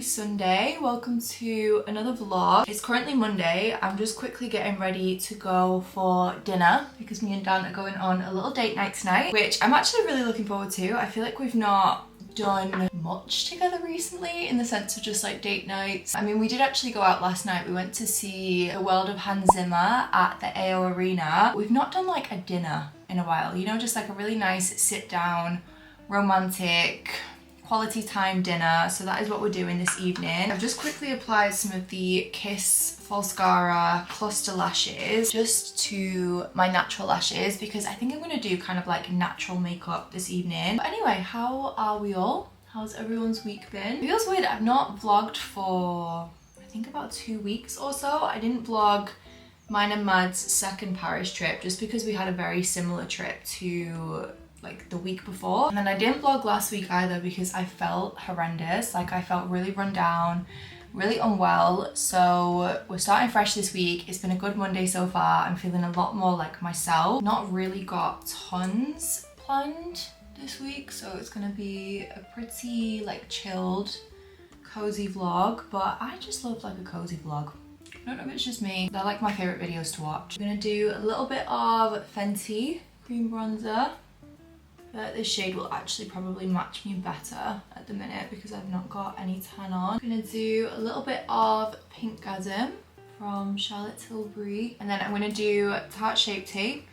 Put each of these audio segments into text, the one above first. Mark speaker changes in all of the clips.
Speaker 1: Sunday. Welcome to another vlog. It's currently Monday. I'm just quickly getting ready to go for dinner because me and Dan are going on a little date night tonight, which I'm actually really looking forward to. I feel like we've not done much together recently in the sense of just like date nights. I mean, we did actually go out last night. We went to see The World of Hans Zimmer at the AO Arena. We've not done like a dinner in a while, you know, just like a really nice sit down, romantic, quality time dinner. So that is what we're doing this evening. I've just quickly applied some of the Kiss Falscara cluster lashes just to my natural lashes because I think I'm going to do kind of like natural makeup this evening. But anyway, how are we all? How's everyone's week been? It feels weird. I've not vlogged for I think about 2 weeks or so. I didn't vlog mine and Mad's second Paris trip just because we had a very similar trip to like the week before, and then I didn't vlog last week either because I felt horrendous. Like I felt really run down, really unwell. So we're starting fresh this week. It's been a good Monday so far. I'm feeling a lot more like myself. Not really got tons planned this week, so it's gonna be a pretty like chilled, cozy vlog, but I just love like a cozy vlog. I don't know if it's just me. They're like my favorite videos to watch. I'm gonna do a little bit of Fenty cream bronzer. This shade will actually probably match me better at the minute because I've not got any tan on. I'm gonna do a little bit of Pinkgasm from Charlotte Tilbury, and then I'm gonna do Tarte Shape Tape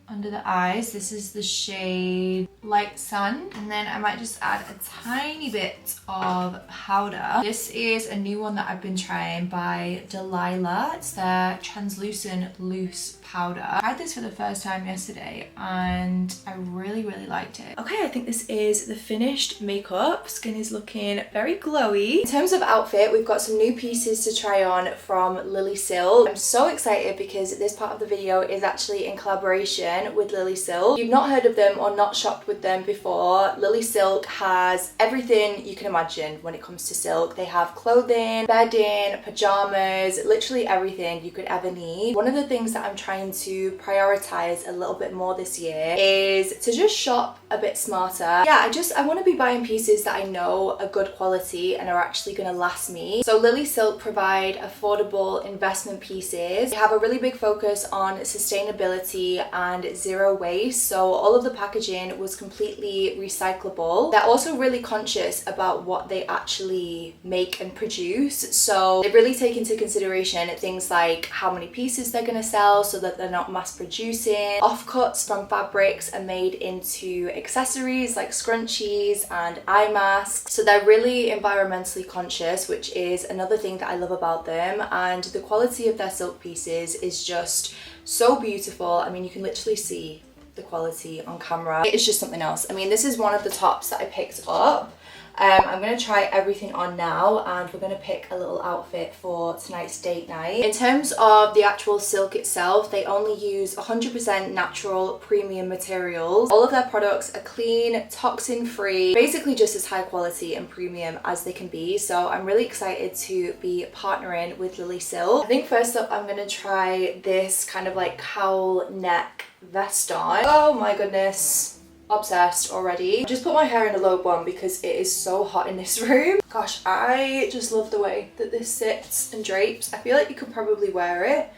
Speaker 1: under the eyes. This is the shade Light Sand, and then I might just add a tiny bit of powder. This is a new one that I've been trying by Delilah. It's their translucent loose powder. I tried this for the first time yesterday and I really liked it. Okay, I think this is the finished makeup. Skin is looking very glowy. In terms of outfit, we've got some new pieces to try on from LilySilk. I'm so excited because this part of the video is actually in collaboration with LilySilk. If you've not heard of them or not shopped with them before, LilySilk has everything you can imagine when it comes to silk. They have clothing, bedding, pajamas, literally everything you could ever need. One of the things that I'm trying to prioritize a little bit more this year is to just shop a bit smarter. Yeah, I want to be buying pieces that I know are good quality and are actually going to last me. So LilySilk provide affordable investment pieces. They have a really big focus on sustainability and zero waste. So all of the packaging was completely recyclable. They're also really conscious about what they actually make and produce. So they really take into consideration things like how many pieces they're going to sell so that they're not mass producing. Offcuts from fabrics are made into accessories like scrunchies and eye masks. So they're really environmentally conscious, which is another thing that I love about them. And the quality of their silk pieces is just so beautiful. I mean, you can literally see the quality on camera. It is just something else. I mean, this is one of the tops that I picked up. I'm going to try everything on now and we're going to pick a little outfit for tonight's date night. In terms of the actual silk itself, they only use 100% natural premium materials. All of their products are clean, toxin free, basically just as high quality and premium as they can be. So I'm really excited to be partnering with LilySilk. I think first up I'm going to try this kind of like cowl neck vest on. Oh my goodness. Obsessed already. I just put my hair in a low bun because it is so hot in this room. Gosh, I just love the way that this sits and drapes. I feel like you could probably wear it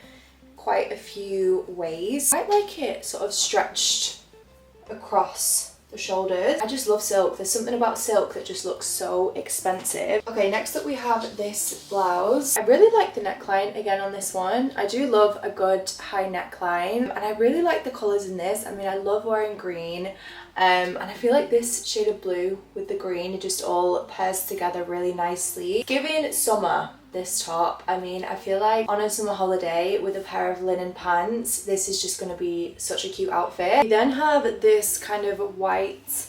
Speaker 1: quite a few ways. I like it sort of stretched across the shoulders. I just love silk. There's something about silk that just looks so expensive. Okay, next up we have this blouse. I really like the neckline again on this one. I do love a good high neckline and I really like the colours in this. I mean, I love wearing green. And I feel like this shade of blue with the green, it just all pairs together really nicely. Giving summer, this top. I mean, I feel like on a summer holiday with a pair of linen pants, this is just going to be such a cute outfit. We then have this kind of white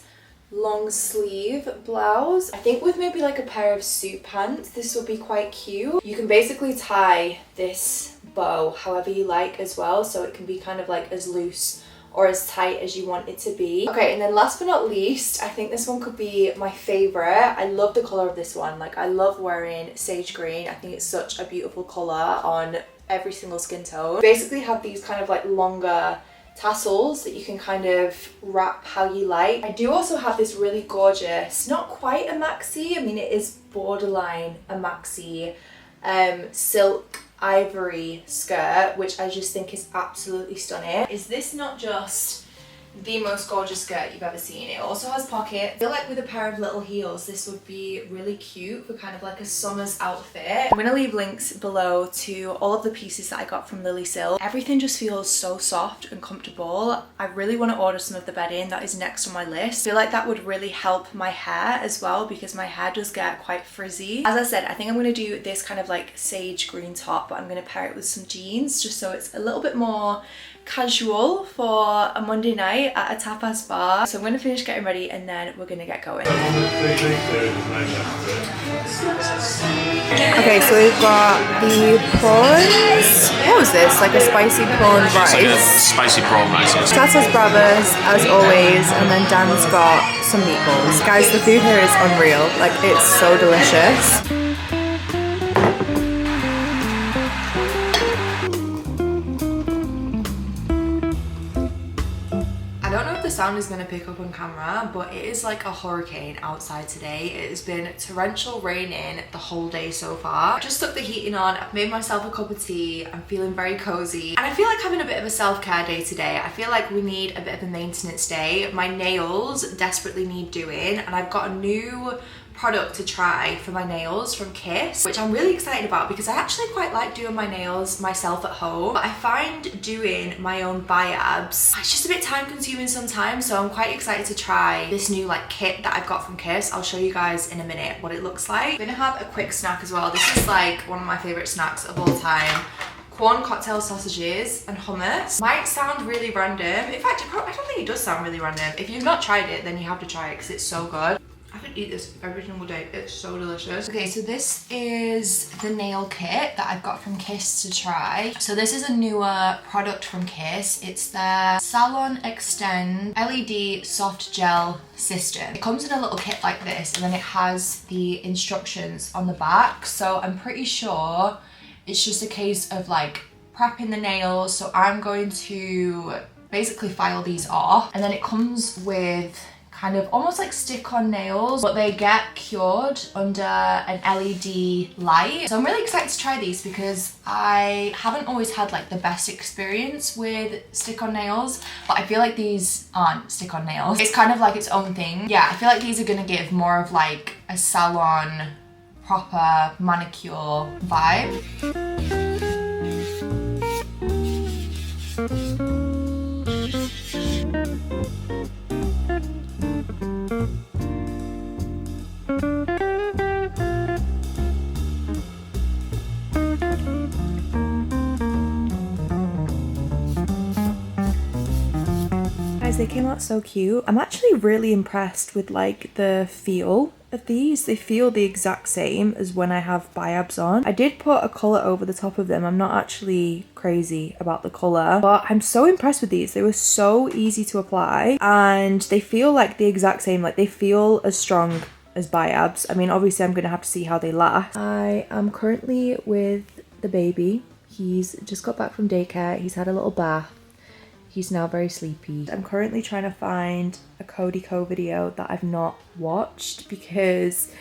Speaker 1: long sleeve blouse. I think with maybe like a pair of suit pants, this will be quite cute. You can basically tie this bow however you like as well, so it can be kind of like as loose or as tight as you want it to be. Okay, and then last but not least, I think this one could be my favorite. I love the color of this one. Like, I love wearing sage green. I think it's such a beautiful color on every single skin tone. Basically have these kind of like longer tassels that you can kind of wrap how you like. I do also have this really gorgeous, not quite a maxi, I mean it is borderline a maxi, silk ivory skirt, which I just think is absolutely stunning. Is this not just the most gorgeous skirt you've ever seen? It also has pockets. I feel like with a pair of little heels this would be really cute for kind of like a summer's outfit. I'm gonna leave links below to all of the pieces that I got from LilySilk. Everything just feels so soft and comfortable. I really want to order some of the bedding that is next on my list. I feel like that would really help my hair as well, because my hair does get quite frizzy. As I said, I think I'm gonna do this kind of like sage green top, but I'm gonna pair it with some jeans just so it's a little bit more casual for a Monday night at a tapas bar. So I'm going to finish getting ready and then we're going to get going. Okay, so we've got the prawns. What was this? Like a spicy prawn rice?
Speaker 2: It's like a spicy prawn rice.
Speaker 1: Tatas bravas as always, and then Dan's got some meatballs. Guys, the food here is unreal. Like, it's so delicious. Sound is going to pick up on camera, but it is like a hurricane outside today. It has been torrential raining the whole day so far. I just stuck the heating on, I've made myself a cup of tea, I'm feeling very cozy, and I feel like having a bit of a self-care day today. I feel like we need a bit of a maintenance day. My nails desperately need doing, and I've got a new product to try for my nails from Kiss, which I'm really excited about because I actually quite like doing my nails myself at home. But I find doing my own biabs, it's just a bit time consuming sometimes, so I'm quite excited to try this new like kit that I've got from Kiss. I'll show you guys in a minute what it looks like. I'm gonna have a quick snack as well. This is like one of my favorite snacks of all time. Corn cocktail sausages and hummus. Might sound really random. In fact, I don't think it does sound really random. If you've not tried it, then you have to try it because it's so good. I could eat this every single day. It's so delicious. Okay, so this is the nail kit that I've got from Kiss to try. So this is a newer product from Kiss. It's their Salon Extend LED Soft Gel System. It comes in a little kit like this, and then it has the instructions on the back. So I'm pretty sure it's just a case of like prepping the nails. So I'm going to basically file these off, and then it comes with kind of almost like stick-on nails, but they get cured under an LED light. So I'm really excited to try these because I haven't always had like the best experience with stick-on nails, but I feel like these aren't stick-on nails. It's kind of like its own thing. Yeah, I feel like these are gonna give more of like a salon, proper manicure vibe. They came out so cute. I'm actually really impressed with like the feel of these. They feel the exact same as when I have biabs on. I did put a colour over the top of them. I'm not actually crazy about the colour, but I'm so impressed with these. They were so easy to apply and they feel like the exact same. Like they feel as strong as biabs. I mean, obviously I'm gonna have to see how they last. I am currently with the baby. He's just got back from daycare. He's had a little bath. He's now very sleepy. I'm currently trying to find a Cody Co video that I've not watched because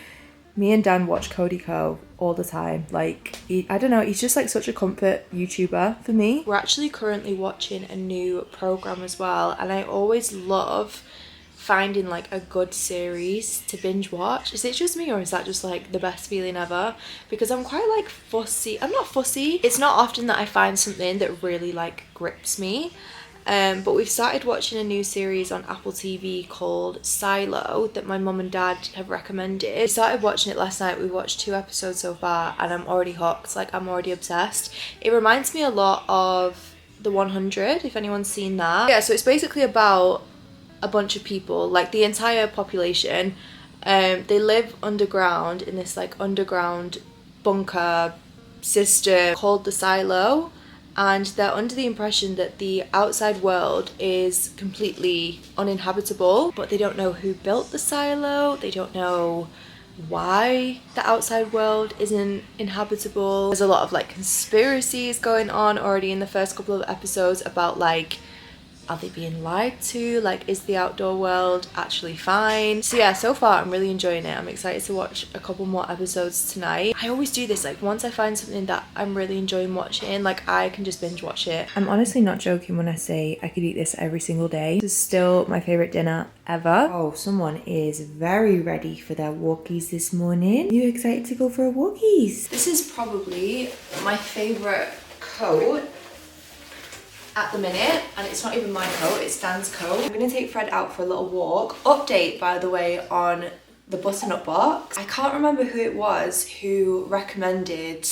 Speaker 1: me and Dan watch Cody Co all the time. Like, I don't know, he's just like such a comfort YouTuber for me. We're actually currently watching a new program as well, and I always love finding like a good series to binge watch. Is it just me, or is that just like the best feeling ever? Because I'm quite like fussy. I'm not fussy. It's not often that I find something that really like grips me. But we've started watching a new series on Apple TV called Silo that my mum and dad have recommended. We started watching it last night. We watched 2 episodes so far and I'm already hooked. Like, I'm already obsessed. It reminds me a lot of The 100, if anyone's seen that. Yeah, so it's basically about a bunch of people, like the entire population. They live underground in this like underground bunker system called the Silo. And they're under the impression that the outside world is completely uninhabitable, but they don't know who built the silo, they don't know why the outside world isn't inhabitable. There's a lot of like conspiracies going on already in the first couple of episodes about like Are they being lied to? Like, is the outdoor world actually fine? So yeah, so far I'm really enjoying it. I'm excited to watch a couple more episodes tonight. I always do this, like once I find something that I'm really enjoying watching, like I can just binge watch it. I'm honestly not joking when I say I could eat this every single day. This is still my favorite dinner ever. Oh, someone is very ready for their walkies this morning. Are you excited to go for a walkies? This is probably my favorite coat at the minute, and it's not even my coat, it's Dan's coat. I'm gonna take Fred out for a little walk. Update, by the way, on the button-up box. I can't remember who it was who recommended,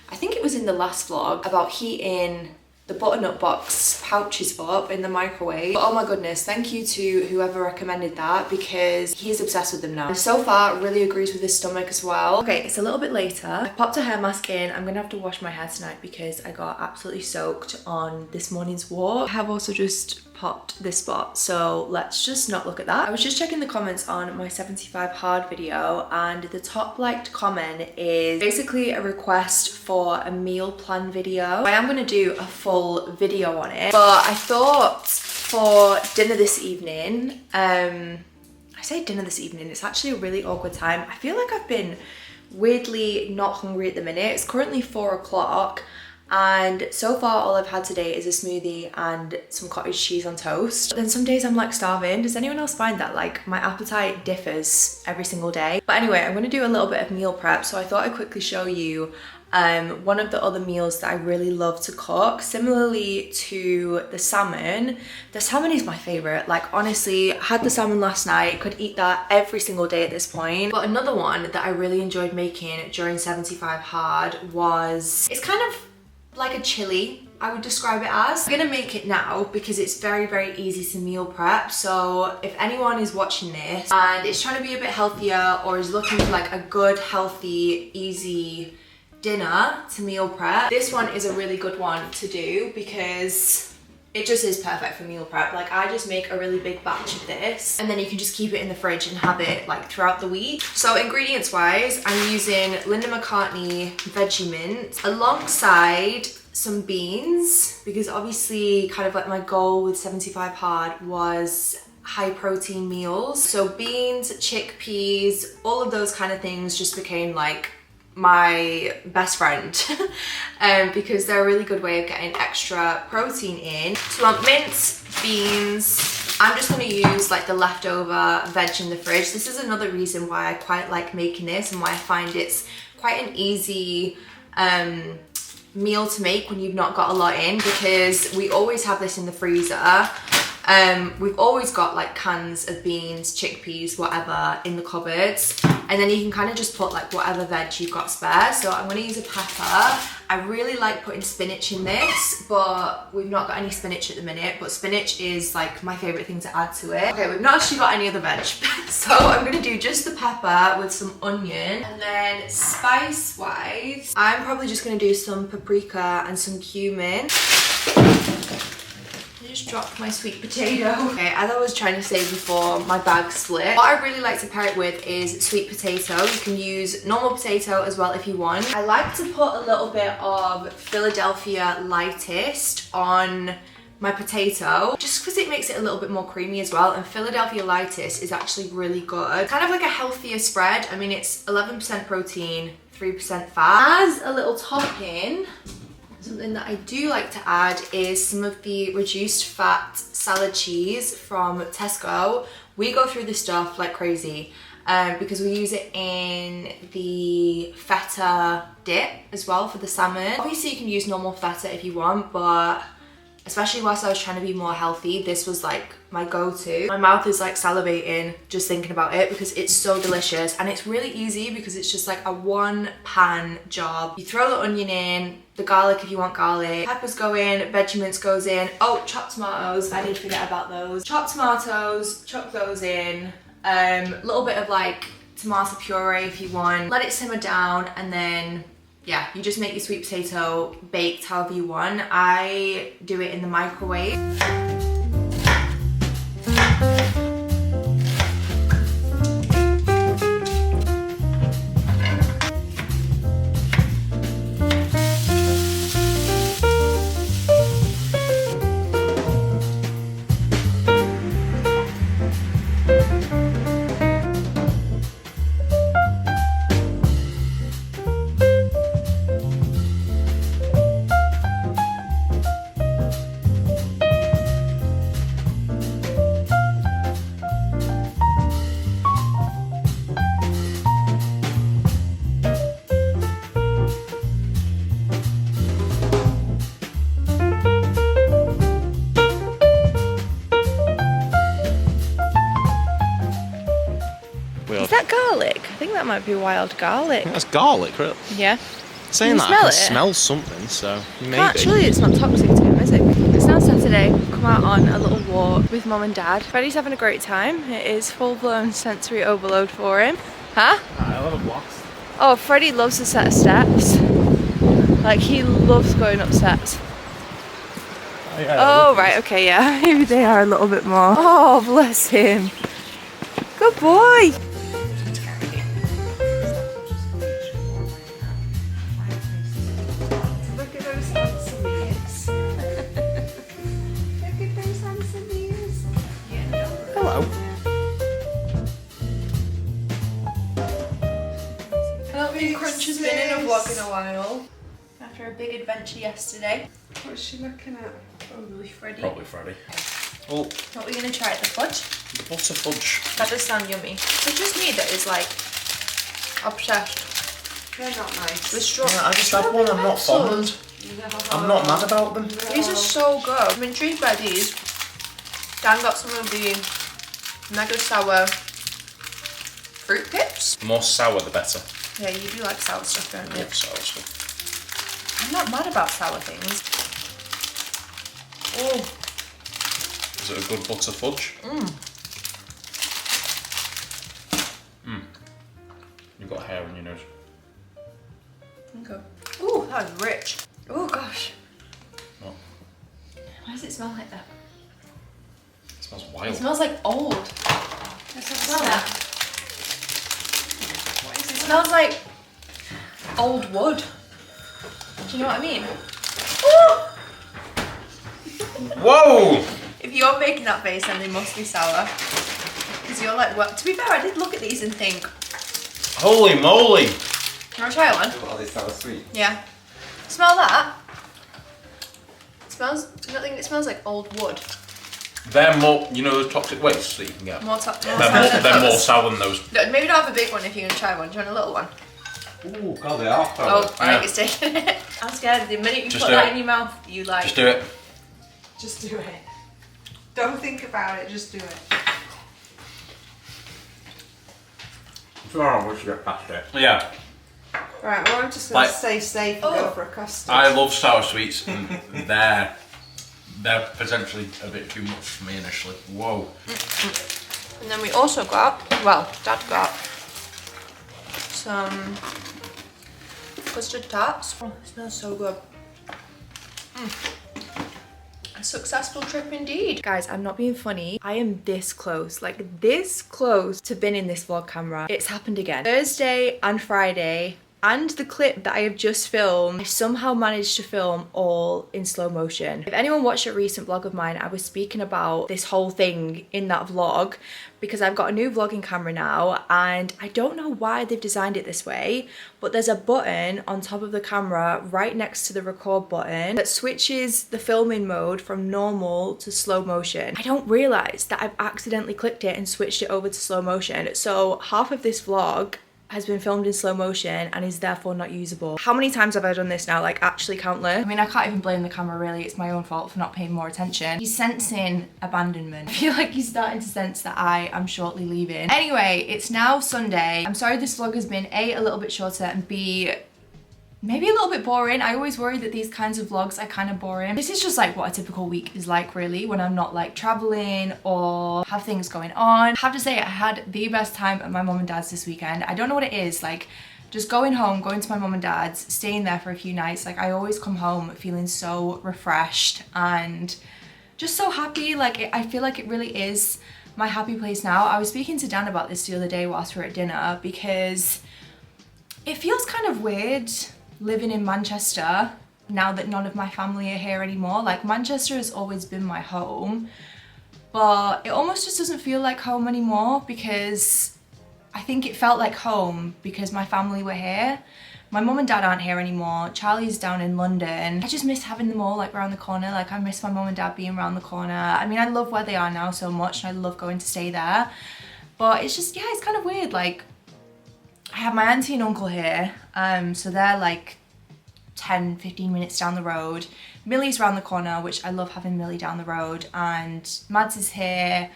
Speaker 1: I think it was in the last vlog, about heating the button-up box pouches up in the microwave. But oh my goodness, thank you to whoever recommended that, because he's obsessed with them now. And so far, really agrees with his stomach as well. Okay, it's a little bit later. I popped a hair mask in. I'm gonna have to wash my hair tonight because I got absolutely soaked on this morning's walk. I have also just popped this spot, so let's just not look at that. I was just checking the comments on my 75 hard video, and the top liked comment is basically a request for a meal plan video. I am gonna do a full video on it, but I thought for dinner this evening, I say dinner this evening, it's actually a really awkward time. I feel like I've been weirdly not hungry at the minute. It's currently 4 o'clock. And so far all I've had today is a smoothie and some cottage cheese on toast. But then some days I'm like starving. Does anyone else find that? Like my appetite differs every single day. But anyway, I'm gonna do a little bit of meal prep. So I thought I'd quickly show you one of the other meals that I really love to cook. Similarly to the salmon is my favorite. Like honestly, I had the salmon last night, could eat that every single day at this point. But another one that I really enjoyed making during 75 hard was, it's kind of like a chili, I would describe it as. I'm gonna make it now because it's very, very easy to meal prep. So if anyone is watching this and is trying to be a bit healthier or is looking for like a good, healthy, easy dinner to meal prep, this one is a really good one to do because it just is perfect for meal prep. Like I just make a really big batch of this and then you can just keep it in the fridge and have it like throughout the week. So ingredients wise, I'm using Linda McCartney veggie mint alongside some beans, because obviously kind of like my goal with 75 hard was high protein meals. So beans, chickpeas, all of those kind of things just became like my best friend because they're a really good way of getting extra protein in. So I want mince, beans. I'm just going to use like the leftover veg in the fridge. This is another reason why I quite like making this and why I find it's quite an easy meal to make when you've not got a lot in, because we always have this in the freezer. We've always got like cans of beans, chickpeas, whatever in the cupboards, and then you can kind of just put like whatever veg you've got spare. So I'm going to use a pepper. I really like putting spinach in this, but we've not got any spinach at the minute, but spinach is like my favorite thing to add to it. Okay, we've not actually got any other veg. So I'm going to do just the pepper with some onion, and then spice wise, I'm probably just going to do some paprika and some cumin. Just dropped my sweet potato. Okay, as I was trying to say before, my bag split. What I really like to pair it with is sweet potato. You can use normal potato as well if you want. I like to put a little bit of Philadelphia lightest on my potato, just because it makes it a little bit more creamy as well. And Philadelphia lightest is actually really good. Kind of like a healthier spread. I mean, it's 11% protein, 3% fat. As a little topping, something that I do like to add is some of the reduced fat salad cheese from Tesco. We go through this stuff like crazy because we use it in the feta dip as well for the salmon. Obviously you can use normal feta if you want, but especially whilst I was trying to be more healthy, this was like my go-to. My mouth is like salivating just thinking about it because it's so delicious, and it's really easy because it's just like a one pan job. You throw the onion in, the garlic if you want garlic, peppers go in, Vegements goes in. Oh, chopped tomatoes, I did forget about those. Chopped tomatoes, chuck those in. A little bit of like tomato puree if you want. Let it simmer down, and then yeah, you just make your sweet potato baked however you want. I do it in the microwave. that garlic? I think that might be wild garlic.
Speaker 2: That's garlic, really.
Speaker 1: Yeah.
Speaker 2: Saying that, I can smell something, so maybe.
Speaker 1: Actually, it's not toxic to him, is it? It's now Saturday. We've come out on a little walk with Mum and Dad. Freddie's having a great time. It is full-blown sensory overload for him. Huh?
Speaker 2: I love a blast.
Speaker 1: Oh, Freddie loves a set of steps. Like, he loves going up steps.
Speaker 2: Oh, yeah,
Speaker 1: oh right, okay, yeah. Maybe they are a little bit more. Oh, bless him. Good boy. Look at those handsome ears. Look at those handsome ears.
Speaker 2: Hello.
Speaker 1: I don't think Crunch has been in a vlog in a while. After a big adventure yesterday.
Speaker 3: What's she looking at?
Speaker 1: Probably Freddie.
Speaker 2: Probably Freddie. Well,
Speaker 1: What are we going to try at the fudge?
Speaker 2: butter fudge.
Speaker 1: That does sound yummy. It's just me that is like obsessed.
Speaker 3: They're not nice.
Speaker 1: The straw.
Speaker 2: Yeah, I just had one. I'm not fond. I'm not mad about them.
Speaker 1: These are so good. I'm intrigued by these. Dan got some of the mega sour fruit pips.
Speaker 2: The more sour, the better.
Speaker 1: Yeah, you do like sour stuff, don't you?
Speaker 2: Yeah, sour stuff.
Speaker 1: I'm not mad about sour things. Oh.
Speaker 2: Is it a good butter fudge? You've got hair on your nose.
Speaker 1: Okay. Ooh, that was rich. Oh gosh.
Speaker 2: What?
Speaker 1: Why does it smell like that?
Speaker 2: It smells
Speaker 1: It
Speaker 2: wild.
Speaker 1: smells like old.
Speaker 3: Let's have a
Speaker 1: Smell
Speaker 3: smell.
Speaker 1: that.
Speaker 3: What is
Speaker 1: It
Speaker 3: it?
Speaker 1: smells like old wood. Do you know what I mean? Ooh!
Speaker 2: Whoa!
Speaker 1: If you're making that face, then they must be sour. Because you're like, well, to be fair, I did look at these and think,
Speaker 2: Holy moly!
Speaker 1: you want to try one?
Speaker 4: Are they sour sweet?
Speaker 1: Yeah. Smell that. It smells, I don't think it smells like old wood.
Speaker 2: They're more, you know, the toxic wastes that you can get.
Speaker 1: More sour
Speaker 2: They're more sour than those.
Speaker 1: Maybe don't have a big one if you're going to try one. Do you want a little one?
Speaker 4: Ooh, God, they are sour.
Speaker 1: Oh,
Speaker 2: Yeah.
Speaker 1: right, it's taking it. I'm scared. The minute you
Speaker 2: Just
Speaker 1: put
Speaker 2: do
Speaker 1: that
Speaker 2: it.
Speaker 1: in your mouth, you like...
Speaker 2: Just do it.
Speaker 3: Just do it. Don't think about it, just do it.
Speaker 4: It's alright once you get past it.
Speaker 2: Yeah.
Speaker 3: Right, well I'm just going to
Speaker 2: Like-
Speaker 3: stay safe and go for a custard.
Speaker 2: I love sour sweets, and they're potentially a bit too much for me initially. Whoa.
Speaker 1: And then we also got, well, Dad got some custard tarts. Oh, it smells so good. A successful trip indeed. Guys, I'm not being funny. I am this close, like this close to being in this vlog camera. It's happened again. Thursday and Friday, and the clip that I have just filmed, I somehow managed to film all in slow motion. If anyone watched a recent vlog of mine, I was speaking about this whole thing in that vlog because I've got a new vlogging camera now and I don't know why they've designed it this way, but there's a button on top of the camera right next to the record button that switches the filming mode from normal to slow motion. I don't realize that I've accidentally clicked it and switched it over to slow motion. So half of this vlog has been filmed in slow motion and is therefore not usable. How many times have I done this now? Like actually countless. I mean, I can't even blame the camera really. It's my own fault for not paying more attention. He's sensing abandonment. I feel like he's starting to sense that I am shortly leaving. Anyway, it's now Sunday. I'm sorry this vlog has been A little bit shorter and B, maybe a little bit boring. I always worry that these kinds of vlogs are kind of boring. This is just like what a typical week is like really when I'm not like traveling or have things going on. I have to say I had the best time at my mum and dad's this weekend. I don't know what it is, like just going home, going to my mum and dad's, staying there for a few nights. Like I always come home feeling so refreshed and just so happy. Like I feel like it really is my happy place now. I was speaking to Dan about this the other day whilst we were at dinner because it feels kind of weird living in Manchester now that none of my family are here anymore. Like Manchester has always been my home, but it almost just doesn't feel like home anymore because I think it felt like home because my family were here. My mum and dad aren't here anymore. Charlie's down in London. I just miss having them all like around the corner. Like I miss my mum and dad being around the corner. I mean, I love where they are now so much and I love going to stay there, but it's just, yeah, it's kind of weird. Like I have my auntie and uncle here, so they're like 10-15 minutes down the road. Millie's around the corner, which I love having Millie down the road, and Mads is here,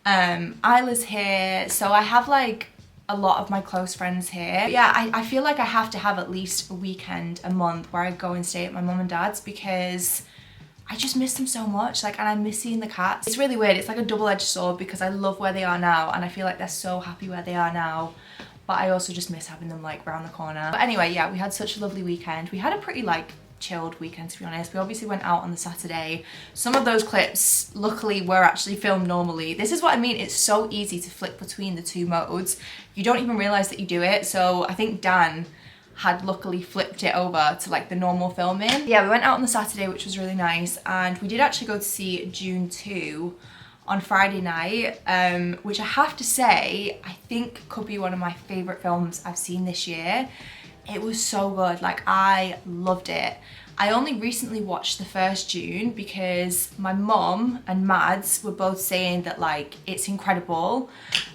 Speaker 1: Isla's here, so I have like a lot of my close friends here. But yeah, I feel like I have to have at least a weekend a month where I go and stay at my mum and dad's because I just miss them so much, like, and I miss seeing the cats. It's really weird. It's like a double-edged sword because I love where they are now and I feel like they're so happy where they are now, but I also just miss having them like round the corner. But anyway, yeah, we had such a lovely weekend. We had a pretty like chilled weekend, to be honest. We obviously went out on the Saturday. Some of those clips luckily were actually filmed normally. This is what I mean, it's so easy to flick between the two modes. You don't even realize that you do it. So I think Dan had luckily flipped it over to like the normal filming. Yeah, we went out on the Saturday, which was really nice, and we did actually go to see June 2 on Friday night, which I have to say I think could be one of my favorite films I've seen this year. It was so good, like I loved it. I only recently watched the first June because my mum and Mads were both saying that like it's incredible.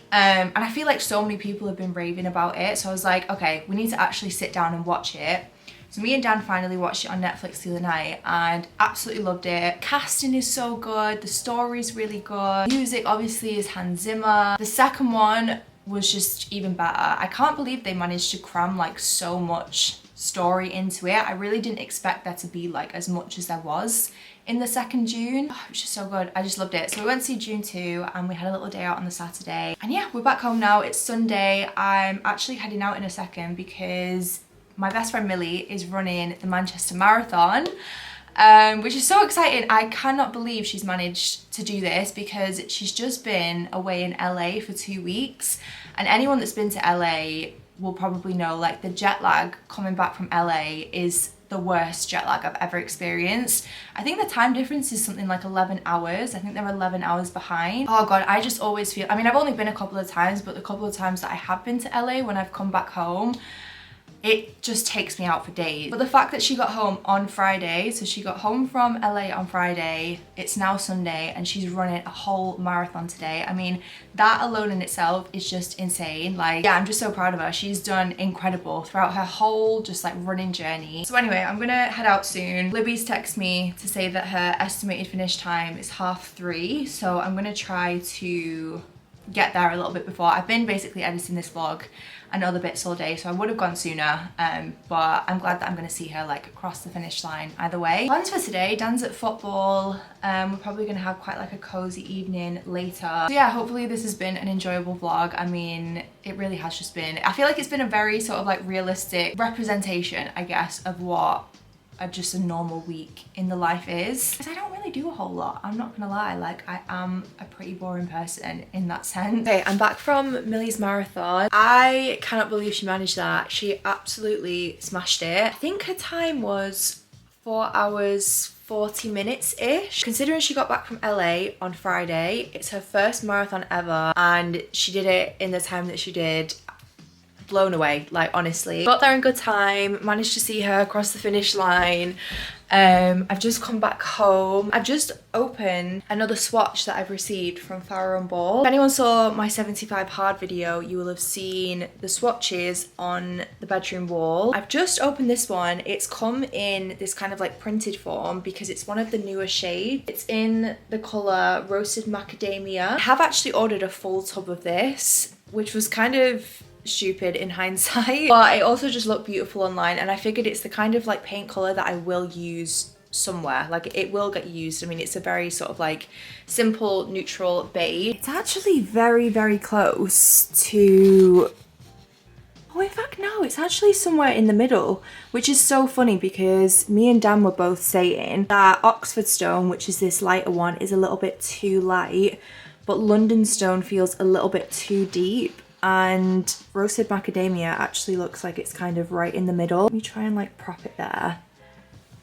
Speaker 1: And I feel like so many people have been raving about it. So I was like, okay, we need to actually sit down and watch it. So me and Dan finally watched it on Netflix the other night and absolutely loved it. Casting is so good, the story's really good. Music obviously is Hans Zimmer. The second one was just even better. I can't believe they managed to cram like so much story into it. I really didn't expect there to be like as much as there was in the second June. Oh, it was just so good. I just loved it. So we went to see June 2 and we had a little day out on the Saturday. And yeah, we're back home now. It's Sunday. I'm actually heading out in a second because my best friend Millie is running the Manchester Marathon, which is so exciting. I cannot believe she's managed to do this because she's just been away in LA for 2 weeks. And anyone that's been to LA will probably know like the jet lag coming back from LA is the worst jet lag I've ever experienced. I think the time difference is something like 11 hours. I think they're 11 hours behind. Oh God, I just always feel, I mean, I've only been a couple of times, but the couple of times that I have been to LA when I've come back home, it just takes me out for days. But the fact that she got home on Friday, so she got home from LA on Friday, it's now Sunday, and she's running a whole marathon today. I mean, that alone in itself is just insane. Like, yeah, I'm just so proud of her. She's done incredible throughout her whole just like running journey. So anyway, I'm gonna head out soon. Libby's texted me to say that her estimated finish time is 3:30, so I'm gonna try to get there a little bit before. I've been basically editing this vlog and other bits all day, so I would have gone sooner, but I'm glad that I'm going to see her like across the finish line either way. Plans for today, Dan's at football. We're probably going to have quite like a cozy evening later. So yeah, hopefully this has been an enjoyable vlog. I mean, it really has just been. I feel like it's been a very sort of like realistic representation, I guess, of what just a normal week in the life is. Because I don't really do a whole lot, I'm not gonna lie. Like, I am a pretty boring person in that sense. Okay, I'm back from Millie's marathon. I cannot believe she managed that. She absolutely smashed it. I think her time was 4 hours 40 minutes-ish. Considering she got back from LA on Friday, it's her first marathon ever, and she did it in the time that she did. Blown away, like, honestly. Got there in good time, managed to see her across the finish line. I've just come back home. I've just opened another swatch that I've received from Farrow & Ball. If anyone saw my 75 hard video, you will have seen the swatches on the bedroom wall. I've just opened this one. It's come in this kind of like printed form because it's one of the newer shades. It's in the colour Roasted Macadamia. I have actually ordered a full tub of this, which was kind of stupid in hindsight, but it also just looked beautiful online, and I figured it's the kind of like paint color that I will use somewhere. Like, it will get used. I mean, it's a very sort of like simple neutral beige. It's actually very, very close to, oh, in fact no, it's actually somewhere in the middle, which is so funny because me and Dan were both saying that Oxford Stone, which is this lighter one, is a little bit too light, but London Stone feels a little bit too deep. And Roasted Macadamia actually looks like it's kind of right in the middle. Let me try and like prop it there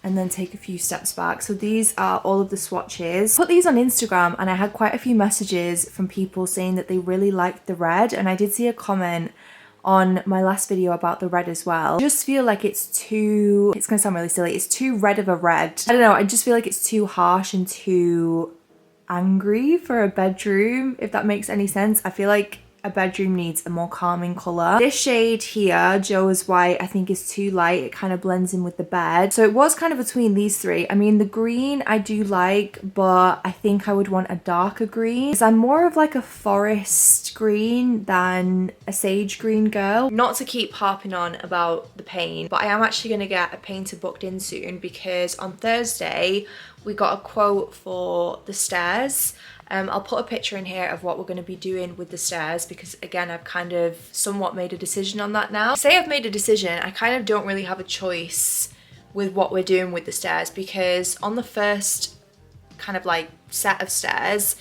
Speaker 1: and then take a few steps back. So these are all of the swatches. Put these on Instagram and I had quite a few messages from people saying that they really liked the red, and I did see a comment on my last video about the red as well. I just feel like it's too, it's gonna sound really silly, it's too red of a red. I don't know, I just feel like it's too harsh and too angry for a bedroom, if that makes any sense. I feel like a bedroom needs a more calming colour. This shade here, Joe's White, I think is too light. It kind of blends in with the bed. So it was kind of between these three. I mean, the green I do like, but I think I would want a darker green because I'm more of like a forest green than a sage green girl. Not to keep harping on about the paint, but I am actually going to get a painter booked in soon because on Thursday we got a quote for the stairs. I'll put a picture in here of what we're going to be doing with the stairs because again I've kind of somewhat made a decision on that now. Say I've made a decision, I kind of don't really have a choice with what we're doing with the stairs because on the first kind of like set of stairs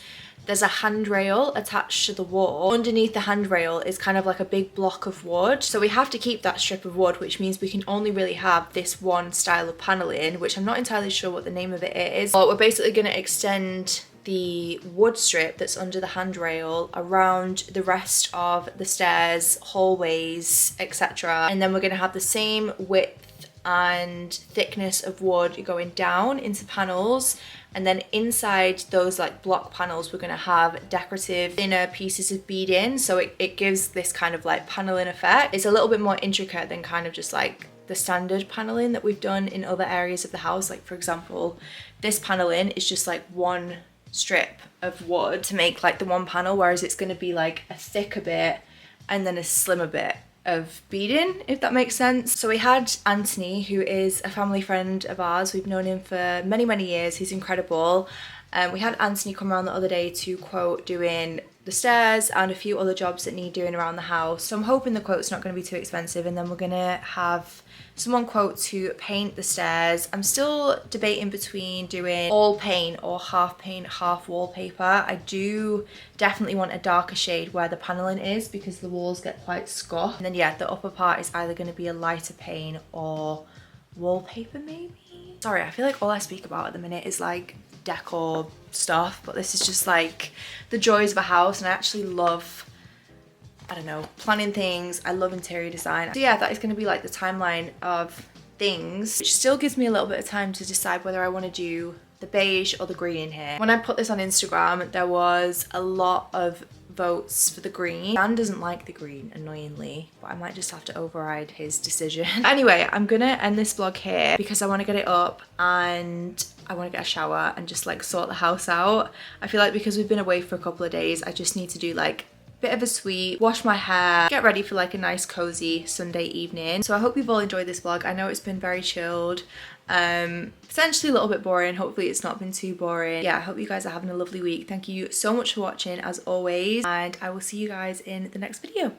Speaker 1: there's a handrail attached to the wall. Underneath the handrail is kind of like a big block of wood. So we have to keep that strip of wood, which means we can only really have this one style of paneling, which I'm not entirely sure what the name of it is. But we're basically going to extend the wood strip that's under the handrail around the rest of the stairs, hallways, etc. And then we're going to have the same width and thickness of wood going down into panels, and then inside those like block panels we're going to have decorative thinner pieces of beading, so it gives this kind of like paneling effect. It's a little bit more intricate than kind of just like the standard paneling that we've done in other areas of the house. Like for example, this paneling is just like one strip of wood to make like the one panel, whereas it's going to be like a thicker bit and then a slimmer bit of beading, if that makes sense. So we had Anthony, who is a family friend of ours. We've known him for many years. He's incredible. We had Anthony come around the other day to quote doing the stairs and a few other jobs that need doing around the house. So I'm hoping the quote's not going to be too expensive, and then we're going to have someone quote to paint the stairs. I'm still debating between doing all paint or half paint, half wallpaper. I do definitely want a darker shade where the paneling is because the walls get quite scuffed. And then yeah, the upper part is either going to be a lighter paint or wallpaper maybe. Sorry, I feel like all I speak about at the minute is like decor stuff, but this is just like the joys of a house, and I actually love, I don't know, planning things. I love interior design. So yeah, that is going to be like the timeline of things, which still gives me a little bit of time to decide whether I want to do the beige or the green in here. When I put this on Instagram, there was a lot of votes for the green. Dan doesn't like the green, annoyingly, but I might just have to override his decision. Anyway, I'm gonna end this vlog here because I want to get it up and I want to get a shower and just like sort the house out. I feel like because we've been away for a couple of days, I just need to do like bit of a sweep, wash my hair, get ready for like a nice cozy Sunday evening. So I hope you've all enjoyed this vlog. I know it's been very chilled, potentially a little bit boring. Hopefully it's not been too boring. Yeah, I hope you guys are having a lovely week. Thank you so much for watching as always, and I will see you guys in the next video.